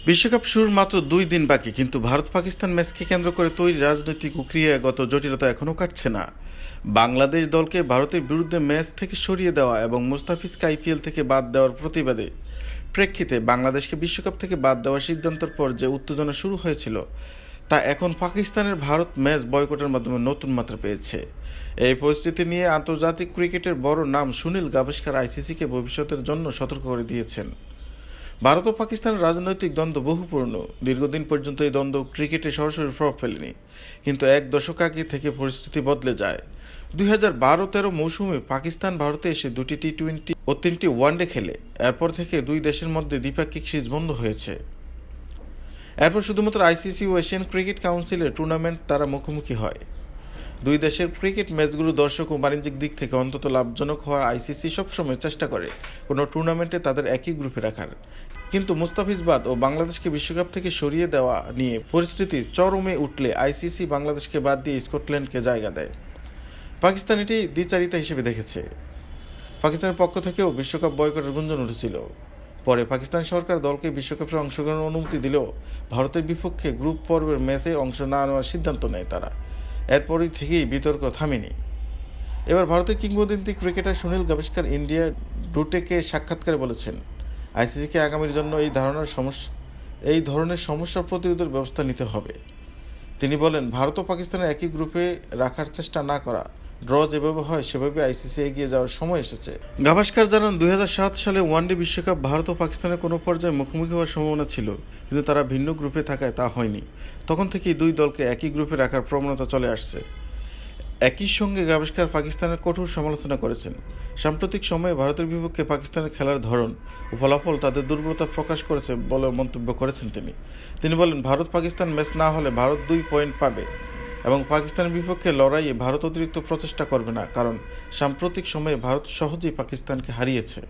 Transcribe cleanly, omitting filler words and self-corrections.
বিশ্বকাপ শুরুর মাত্র 2 দিন বাকি, কিন্তু ভারত পাকিস্তান ম্যাচকে কেন্দ্র করে তৈরি রাজনৈতিক ও ক্রীড়াগত জটিলতা এখনও কাটছে না। বাংলাদেশ দলকে ভারতের বিরুদ্ধে ম্যাচ থেকে সরিয়ে দেওয়া এবং মুস্তাফিজকে আইপিএল থেকে বাদ দেওয়ার প্রতিবাদে প্রেক্ষিতে বাংলাদেশকে বিশ্বকাপ থেকে বাদ দেওয়ার সিদ্ধান্তের পর যে উত্তেজনা শুরু হয়েছিল, তা এখন পাকিস্তানের ভারত ম্যাচ বয়কটের মাধ্যমে নতুন মাত্রা পেয়েছে। এই পরিস্থিতি নিয়ে আন্তর্জাতিক ক্রিকেটের বড় নাম সুনীল গাভাস্কার আইসিসিকে ভবিষ্যতের জন্য সতর্ক করে দিয়েছেন। ভারত ও পাকিস্তানের রাজনৈতিক দ্বন্দ্ব বহু পুরনো। দীর্ঘদিন পর্যন্ত এই দ্বন্দ্ব ক্রিকেটে সরাসরি প্রভাব ফেলেনি, কিন্তু এক দশক আগে থেকে পরিস্থিতি বদলে যায়। 2012-13 মৌসুমে পাকিস্তান ভারতে এসে 2টি টি-20 ও 3টি ওয়ানডে খেলে। এরপর থেকে দুই দেশের মধ্যে দ্বিপাক্ষিক সিরিজ বন্ধ হয়েছে। এরপর শুধুমাত্র আইসিসি ও এশিয়ান ক্রিকেট কাউন্সিলের টুর্নামেন্ট তারা মুখোমুখি হয়। দুই দেশের ক্রিকেট ম্যাচগুলো দর্শক ও বাণিজ্যিক দিক থেকে অন্তত লাভজনক হওয়া আইসিসি সবসময় চেষ্টা করে কোনো টুর্নামেন্টে তাদের একই গ্রুপে রাখার। কিন্তু মুস্তাফিজবাদ ও বাংলাদেশকে বিশ্বকাপ থেকে সরিয়ে দেওয়া নিয়ে পরিস্থিতি চরমে উঠলে আইসিসি বাংলাদেশকে বাদ দিয়ে স্কটল্যান্ডকে জায়গা দেয়। পাকিস্তান এটি দ্বিচারিতা হিসেবে দেখেছে। পাকিস্তানের পক্ষ থেকেও বিশ্বকাপ বয়কটের গুঞ্জন উঠেছিল। পরে পাকিস্তান সরকার দলকে বিশ্বকাপে অংশগ্রহণের অনুমতি দিলেও ভারতের বিপক্ষে গ্রুপ পর্বের ম্যাচে অংশ না নেওয়ার সিদ্ধান্ত নেয় তারা। এরপরই থেকেই বিতর্ক থামেনি। এবার ভারতের কিংবদন্তি ক্রিকেটার সুনীল গাভাস্কার ইন্ডিয়া টুডেকে সাক্ষাৎকারে বলেছেন, আইসিসিকে আগামীর জন্য এই ধরনের সমস্যা প্রতিরোধের ব্যবস্থা নিতে হবে। তিনি বলেন, ভারত ও পাকিস্তানের একই গ্রুপে রাখার চেষ্টা না করা, ড্র যেভাবে হয় সেভাবে আইসিসি এগিয়ে যাওয়ার সময় এসেছে। গাভাস্কার জানান, 2007 সালে ওয়ানডে বিশ্বকাপ ভারত ও পাকিস্তানের কোনো পর্যায়ে মুখোমুখি হওয়ার সম্ভাবনা ছিল, কিন্তু তারা ভিন্ন গ্রুপে থাকায় তা হয়নি। তখন থেকেই দুই দলকে একই গ্রুপে রাখার প্রবণতা চলে আসছে। একই সঙ্গে গাভাস্কার পাকিস্তানের কঠোর সমালোচনা করেছেন। সাম্প্রতিক সময়ে ভারতের বিপক্ষে পাকিস্তানের খেলার ধরন ও ফলাফল তাদের দুর্বলতা প্রকাশ করেছে বলে মন্তব্য করেছেন তিনি বলেন, ভারত পাকিস্তান ম্যাচ না হলে ভারত 2 পয়েন্ট পাবে এবং পাকিস্তানের বিপক্ষে লড়াইয়ে ভারত অতিরিক্ত প্রচেষ্টা করবে না, কারণ সাম্প্রতিক সময়ে ভারত সহজেই পাকিস্তানকে হারিয়েছে।